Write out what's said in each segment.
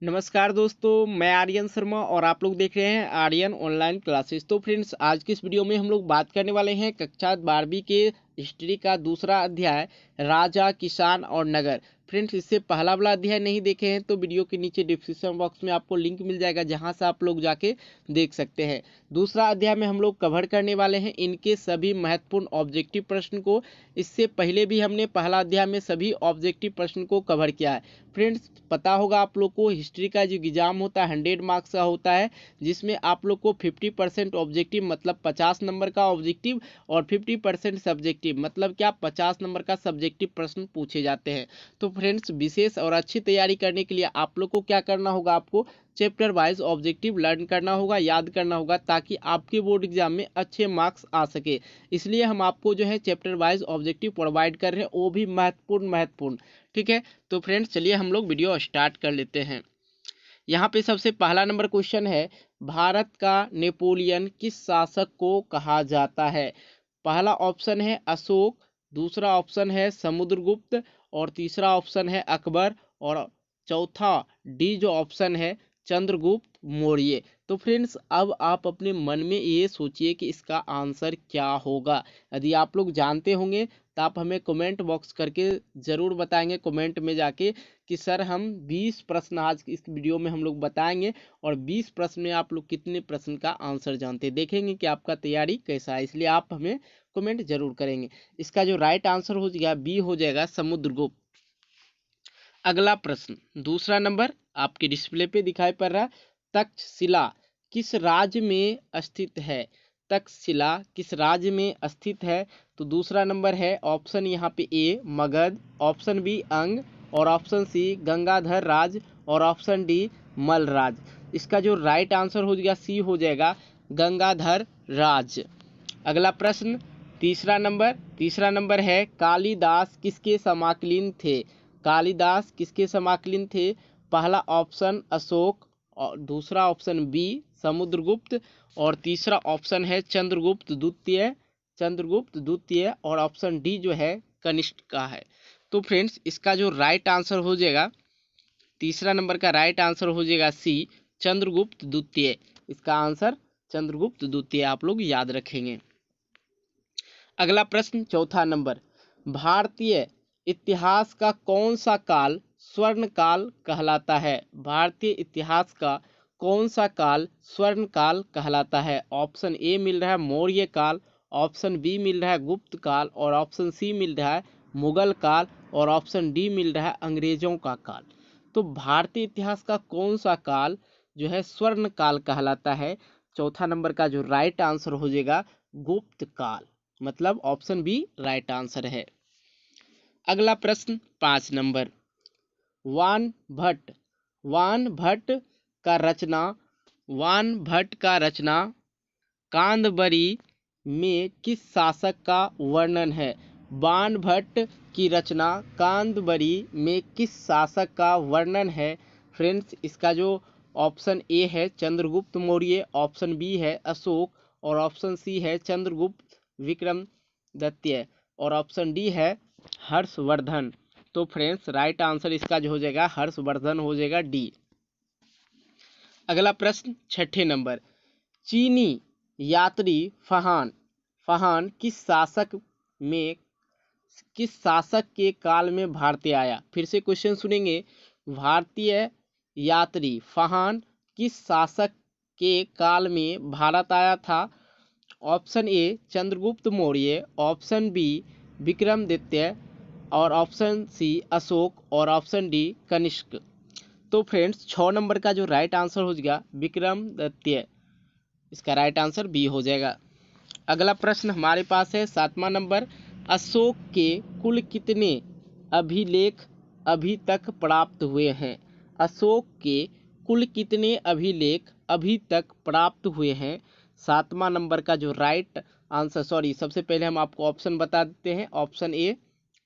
नमस्कार दोस्तों, मैं आर्यन शर्मा और आप लोग देख रहे हैं आर्यन ऑनलाइन क्लासेस। तो फ्रेंड्स, आज की इस वीडियो में हम लोग बात करने वाले हैं कक्षा 12वीं के हिस्ट्री का दूसरा अध्याय राजा, किसान और नगर। फ्रेंड्स, इससे पहला वाला अध्याय नहीं देखे हैं तो वीडियो के नीचे डिस्क्रिप्शन बॉक्स में आपको लिंक मिल जाएगा, जहां से आप लोग जाके देख सकते हैं। दूसरा अध्याय में हम लोग कवर करने वाले हैं इनके सभी महत्वपूर्ण ऑब्जेक्टिव प्रश्न को। इससे पहले भी हमने पहला अध्याय में सभी ऑब्जेक्टिव प्रश्न को कवर किया है। फ्रेंड्स, पता होगा आप लोग को हिस्ट्री का जो एग्जाम होता है 100 मार्क्स का होता है, जिसमें आप लोग को 50% ऑब्जेक्टिव मतलब 50 नंबर का ऑब्जेक्टिव और 50% सब्जेक्टिव मतलब क्या 50 नंबर का सब्जेक्टिव प्रश्न पूछे जाते हैं। तो फ्रेंड्स, विशेष और अच्छी तैयारी करने के लिए आप लोग को क्या करना होगा, आपको चैप्टर वाइज ऑब्जेक्टिव लर्न करना होगा, याद करना होगा, ताकि आपके बोर्ड एग्जाम में अच्छे मार्क्स आ सके। इसलिए हम आपको जो है चैप्टर वाइज ऑब्जेक्टिव प्रोवाइड कर रहे हैं, वो भी महत्वपूर्ण। ठीक है, तो फ्रेंड्स चलिए हम लोग वीडियो स्टार्ट कर लेते हैं। यहाँ पे सबसे पहला नंबर क्वेश्चन है, भारत का नेपोलियन किस शासक को कहा जाता है? पहला ऑप्शन है अशोक, दूसरा ऑप्शन है समुद्रगुप्त और तीसरा ऑप्शन है अकबर और चौथा डी जो ऑप्शन है चंद्रगुप्त मौर्य। तो फ्रेंड्स, अब आप अपने मन में ये सोचिए कि इसका आंसर क्या होगा। यदि आप लोग जानते होंगे तो आप हमें कमेंट बॉक्स करके ज़रूर बताएंगे, कमेंट में जाके कि सर हम 20 प्रश्न आज इस वीडियो में हम लोग बताएंगे और 20 प्रश्न में आप लोग कितने प्रश्न का आंसर जानते हैं, देखेंगे कि आपका तैयारी कैसा है। इसलिए आप हमें कमेंट जरूर करेंगे। इसका जो राइट आंसर हो जाएगा बी हो जाएगा समुद्रगुप्त। अगला प्रश्न, दूसरा नंबर आपके डिस्प्ले पे दिखाई पड़ रहा है, तक्षशिला किस राज्य में स्थित है? तक्षशिला किस राज्य में स्थित है? तो दूसरा नंबर है ऑप्शन यहाँ पे ए मगध, ऑप्शन बी अंग और ऑप्शन सी गंगाधर राज और ऑप्शन डी मल राज। इसका जो राइट आंसर हो जाएगा सी हो जाएगा गंगाधर राज। अगला प्रश्न, तीसरा नंबर है कालिदास किसके समकालीन थे? कालिदास किसके समकालीन थे? पहला ऑप्शन अशोक और दूसरा ऑप्शन बी समुद्रगुप्त और तीसरा ऑप्शन है चंद्रगुप्त द्वितीय और ऑप्शन डी जो है कनिष्क का है। तो फ्रेंड्स, इसका जो राइट आंसर हो जाएगा, तीसरा नंबर का राइट आंसर हो जाएगा सी चंद्रगुप्त द्वितीय। इसका आंसर चंद्रगुप्त द्वितीय आप लोग याद रखेंगे। अगला प्रश्न, चौथा नंबर, भारतीय इतिहास का कौन सा काल स्वर्ण काल कहलाता है? भारतीय इतिहास का कौन सा काल स्वर्ण काल कहलाता है? ऑप्शन ए मिल रहा है मौर्य काल, ऑप्शन बी मिल रहा है गुप्त काल और ऑप्शन सी मिल रहा है मुगल काल और ऑप्शन डी मिल रहा है अंग्रेजों का काल। तो भारतीय इतिहास का कौन सा काल जो है स्वर्ण काल कहलाता है? चौथा नंबर का जो राइट आंसर हो जाएगा गुप्त काल, मतलब ऑप्शन बी राइट आंसर है। अगला प्रश्न 5 नंबर, वान भट्ट का रचना कांदबरी में किस शासक का वर्णन है? वान भट्ट की रचना कांदबरी में किस शासक का वर्णन है? फ्रेंड्स, इसका जो ऑप्शन ए है चंद्रगुप्त मौर्य, ऑप्शन बी है अशोक और ऑप्शन सी है चंद्रगुप्त विक्रमादित्य और ऑप्शन डी है हर्षवर्धन। तो फ्रेंड्स, राइट आंसर इसका जो हो जाएगा हर्षवर्धन हो जाएगा डी। अगला प्रश्न 6 नंबर, चीनी यात्री फहान किस शासक के काल में भारतीय आया? फिर से क्वेश्चन सुनेंगे, भारतीय यात्री फहान किस शासक के काल में भारत आया था? Option A Chandragupta Maurya, option B Vikramaditya और ऑप्शन सी अशोक और ऑप्शन डी कनिष्क। तो फ्रेंड्स, 6 नंबर का जो राइट आंसर हो जाएगा विक्रमादित्य। इसका राइट आंसर बी हो जाएगा। अगला प्रश्न हमारे पास है 7वां नंबर, अशोक के कुल कितने अभिलेख अभी तक प्राप्त हुए हैं? अशोक के कुल कितने अभिलेख अभी तक प्राप्त हुए हैं? 7वां नंबर का जो राइट आंसर, सबसे पहले हम आपको ऑप्शन बता देते हैं। ऑप्शन ए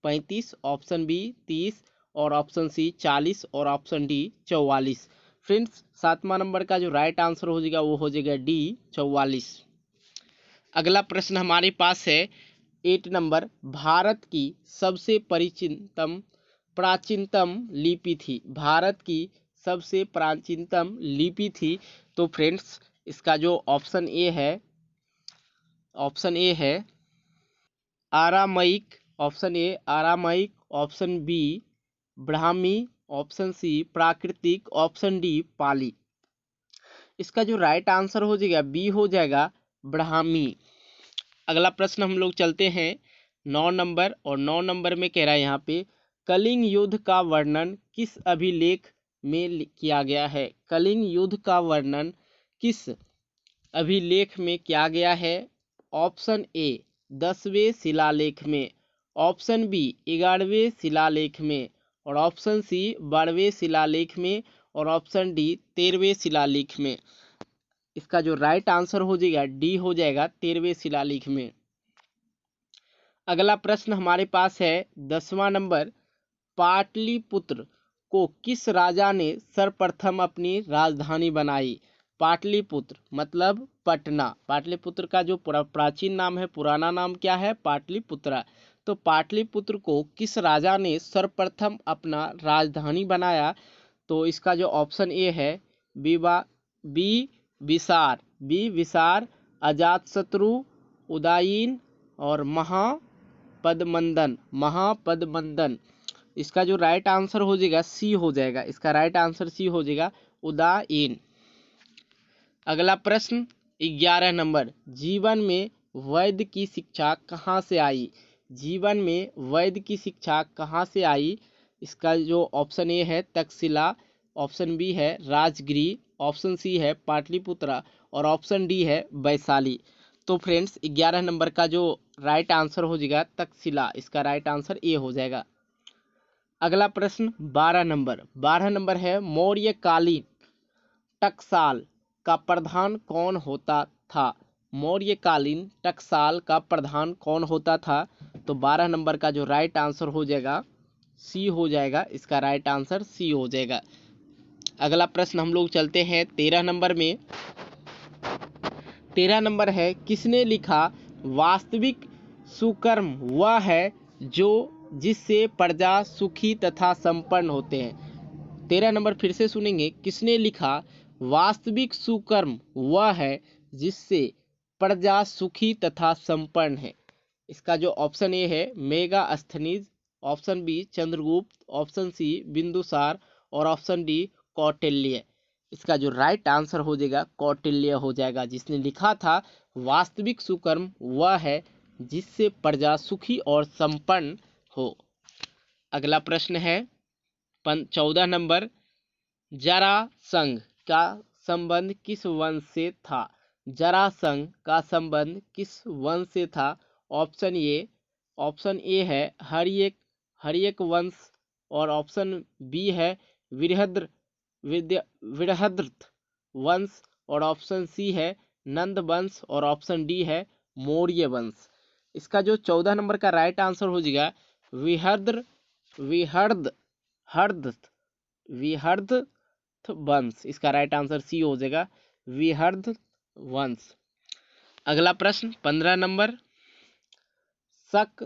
35, ऑप्शन बी 30 और ऑप्शन सी 40 और ऑप्शन डी 44। फ्रेंड्स, 7वां नंबर का जो राइट आंसर हो जाएगा वो हो जाएगा डी 44। अगला प्रश्न हमारे पास है 8 नंबर, भारत की सबसे प्राचीनतम लिपि थी? भारत की सबसे प्राचीनतम लिपि थी? तो फ्रेंड्स इसका जो ऑप्शन ए है Aramaic, option A Aramaic, option B Brahmi, option C प्राकृतिक, ऑप्शन डी पाली। इसका जो राइट आंसर हो जाएगा बी हो जाएगा ब्राह्मी। अगला प्रश्न हम लोग चलते हैं 9 नंबर, और 9 नंबर में कह रहा है यहाँ पे कलिंग युद्ध का वर्णन किस अभिलेख में किया गया है? कलिंग युद्ध का वर्णन किस अभिलेख में किया गया है? ऑप्शन ए 10वें शिलालेख में, ऑप्शन बी 11वें शिलालेख में, और ऑप्शन सी 12वें शिलालेख में, और ऑप्शन डी 13वें शिलालेख में। इसका जो राइट आंसर हो जाएगा डी हो जाएगा 13वें शिलालेख में। अगला प्रश्न हमारे पास है 10वां नंबर, पाटलिपुत्र को किस राजा ने सर्वप्रथम अपनी राजधानी बनाई? पाटलिपुत्र मतलब पटना। पाटलिपुत्र का जो प्राचीन नाम है, पुराना नाम क्या है? पाटलिपुत्रा। तो पाटलिपुत्र को किस राजा ने सर्वप्रथम अपना राजधानी बनाया? तो इसका जो ऑप्शन ए है बी विसार, अजातशत्रु, उदयीन और महापद्मंदन। इसका जो राइट आंसर हो जाएगा सी हो जाएगा। इसका राइट आंसर सी हो जाएगा, उदयीन। अगला प्रश्न 11 नंबर, जीवन में वैद्य की शिक्षा कहाँ से आई? जीवन में वैद्य की शिक्षा कहाँ से आई? इसका जो ऑप्शन ए है तक्षशिला, ऑप्शन बी है राजगिरी, ऑप्शन सी है पाटलिपुत्रा, और ऑप्शन डी है वैशाली। तो फ्रेंड्स 11 नंबर का जो राइट आंसर हो जाएगा तक्षशिला। इसका राइट आंसर ए हो जाएगा। अगला प्रश्न 12 नंबर है मौर्यकालीन टकसाल का प्रधान कौन होता था? मौर्यकालीन टकसाल का प्रधान कौन होता था? तो 12 नंबर का जो राइट आंसर हो जाएगा सी हो जाएगा। इसका राइट आंसर सी हो जाएगा। अगला प्रश्न हम लोग चलते हैं 13 नंबर में। 13 नंबर है किसने लिखा वास्तविक सुकर्म वह है जो जिससे प्रजा सुखी तथा संपन्न होते हैं? 13 नंबर फिर से सुनेंगे, किसने लिखा वास्तविक सुकर्म वह है जिससे प्रजा सुखी तथा संपन्न है? इसका जो ऑप्शन ए है Megasthenes, option B Chandragupta, option C Bindusara, और ऑप्शन डी कौटिल्य। इसका जो राइट आंसर हो जाएगा कौटिल्य हो जाएगा, जिसने लिखा था वास्तविक सुकर्म वह है जिससे प्रजा सुखी और संपन्न हो। अगला प्रश्न है 14 नंबर, जरासंध का संबंध किस वंश से था? जरासंध का संबंध किस वंश से था? ऑप्शन ए है हर्यक वंश, और ऑप्शन बी है विरहद्रथ वंश, और ऑप्शन सी है नंद वंश, और ऑप्शन डी है मौर्य वंश। इसका जो 14 नंबर का राइट आंसर हो जाएगा विहर्द वंश। इसका राइट आंसर सी हो जाएगा, विहर्द वंश। अगला प्रश्न 15 नंबर, शक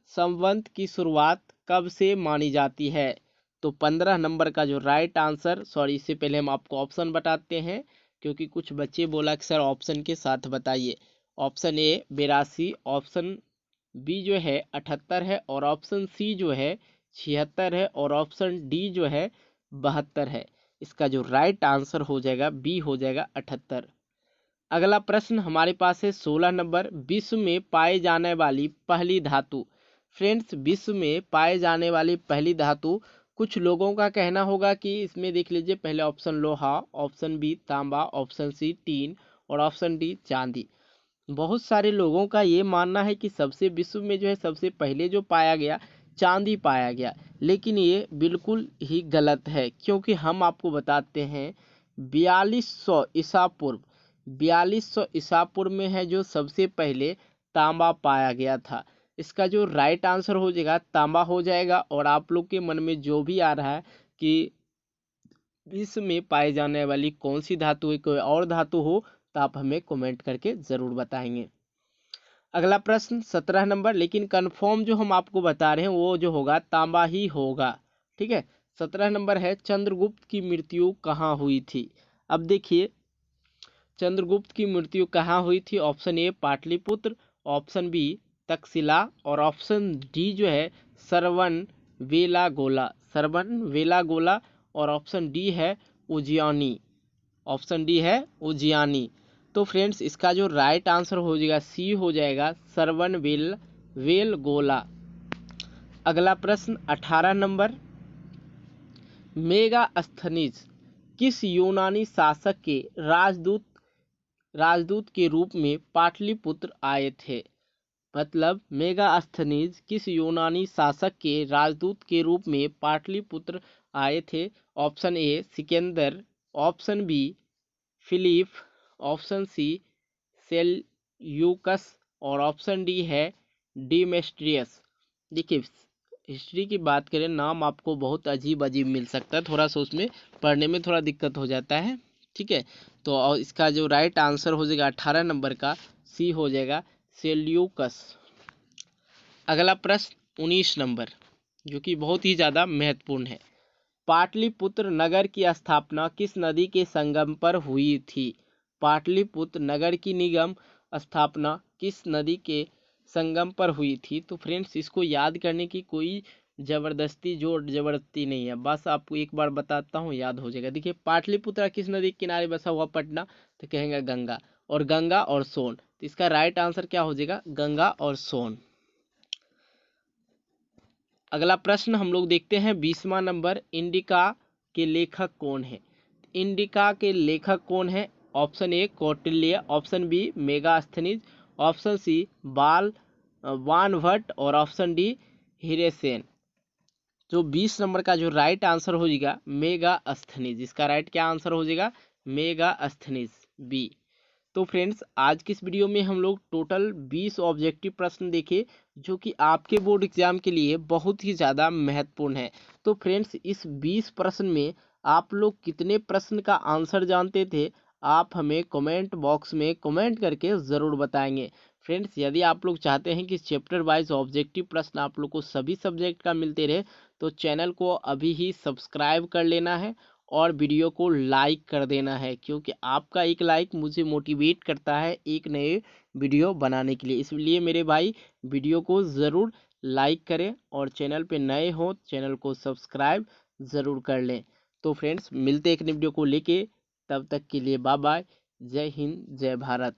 संवत की शुरुआत कब से मानी जाती है? तो 15 नंबर का जो राइट आंसर, सॉरी इससे पहले हम आपको ऑप्शन बताते हैं क्योंकि कुछ बच्चे बोला कि सर ऑप्शन के साथ बताइए। ऑप्शन ए 82, ऑप्शन बी जो है 78 है, और ऑप्शन सी जो है 76 है, और ऑप्शन डी जो है 72 है। इसका जो राइट आंसर हो जाएगा बी हो जाएगा 78। अगला प्रश्न हमारे पास है 16 नंबर, विश्व में पाए जाने वाली पहली धातु। फ्रेंड्स विश्व में पाए जाने वाली पहली धातु, कुछ लोगों का कहना होगा कि इसमें देख लीजिए, पहले ऑप्शन लोहा, ऑप्शन बी तांबा, ऑप्शन सी टीन, और ऑप्शन डी चांदी। बहुत सारे लोगों का ये मानना है कि सबसे विश्व में जो है सबसे पहले जो पाया गया चांदी पाया गया, लेकिन ये बिल्कुल ही गलत है, क्योंकि हम आपको बताते हैं 4200 ईसा पूर्व में है जो सबसे पहले तांबा पाया गया था। इसका जो राइट आंसर हो जाएगा तांबा हो जाएगा। और आप लोग के मन में जो भी आ रहा है कि विश्व में पाई जाने वाली कौन सी धातु है, कोई और धातु हो, तो आप हमें कमेंट करके ज़रूर बताएंगे। अगला प्रश्न 17 नंबर, लेकिन कंफर्म जो हम आपको बता रहे हैं वो जो होगा तांबा ही होगा, ठीक है। 17 नंबर है चंद्रगुप्त की मृत्यु कहाँ हुई थी। अब देखिए चंद्रगुप्त की मृत्यु कहाँ हुई थी। Option A Pataliputra, option B Takshashila और ऑप्शन डी जो है सरवनबेलागोला और ऑप्शन डी है उज्जैनी। ऑप्शन डी है उज्जैनी। तो फ्रेंड्स इसका जो राइट आंसर हो जाएगा सी हो जाएगा सरवनबेलगोला। अगला प्रश्न 18 नंबर, मेगास्थनीज किस यूनानी शासक के राजदूत के रूप में पाटलिपुत्र आए थे। मतलब मेगास्थनीज किस यूनानी शासक के राजदूत के रूप में पाटलिपुत्र आए थे। Option A Sikandar, option B Philip, option C Seleucus और ऑप्शन डी है डिमेस्ट्रियस। देखिए हिस्ट्री की बात करें नाम आपको बहुत अजीब अजीब मिल सकता है, थोड़ा सा उसमें पढ़ने में थोड़ा दिक्कत हो जाता है। ठीक है, तो और इसका जो राइट आंसर हो जाएगा 18 नंबर का सी हो जाएगा सेल्यूकस। अगला प्रश्न 19 नंबर जो कि बहुत ही ज़्यादा महत्वपूर्ण है, पाटलिपुत्र नगर की स्थापना किस नदी के संगम पर हुई थी। पाटलिपुत्र नगर की निगम स्थापना किस नदी के संगम पर हुई थी। तो फ्रेंड्स इसको याद करने की कोई जबरदस्ती नहीं है, बस आपको एक बार बताता हूँ याद हो जाएगा। देखिए पाटलिपुत्र किस नदी के किनारे बसा हुआ पटना, तो कहेंगे गंगा और सोन। तो इसका राइट आंसर क्या हो जाएगा गंगा और सोन। अगला प्रश्न हम लोग देखते हैं 20वां नंबर, इंडिका के लेखक कौन है। इंडिका के लेखक कौन है। Option A Kautilya, option B Megasthenes, option C Banabhatta और ऑप्शन डी हिरेसेन। जो 20 नंबर का जो राइट आंसर हो जाएगा मेगास्थनीज। इसका राइट क्या आंसर हो जाएगा मेगास्थनीज बी। तो फ्रेंड्स आज की इस वीडियो में हम लोग टोटल 20 ऑब्जेक्टिव प्रश्न देखे जो कि आपके बोर्ड एग्जाम के लिए बहुत ही ज़्यादा महत्वपूर्ण है। तो फ्रेंड्स इस 20 प्रश्न में आप लोग कितने प्रश्न का आंसर जानते थे, आप हमें कमेंट बॉक्स में कमेंट करके ज़रूर बताएंगे। फ्रेंड्स यदि आप लोग चाहते हैं कि चैप्टर वाइज ऑब्जेक्टिव प्रश्न आप लोग को सभी सब्जेक्ट का मिलते रहे तो चैनल को अभी ही सब्सक्राइब कर लेना है और वीडियो को लाइक कर देना है, क्योंकि आपका एक लाइक मुझे मोटिवेट करता है एक नए वीडियो बनाने के लिए। इसलिए मेरे भाई वीडियो को ज़रूर लाइक करें और चैनल पे नए हो चैनल को सब्सक्राइब ज़रूर कर लें। तो फ्रेंड्स मिलते एक नई वीडियो को लेके, तब तक के लिए बाय बाय, जय हिंद जय भारत।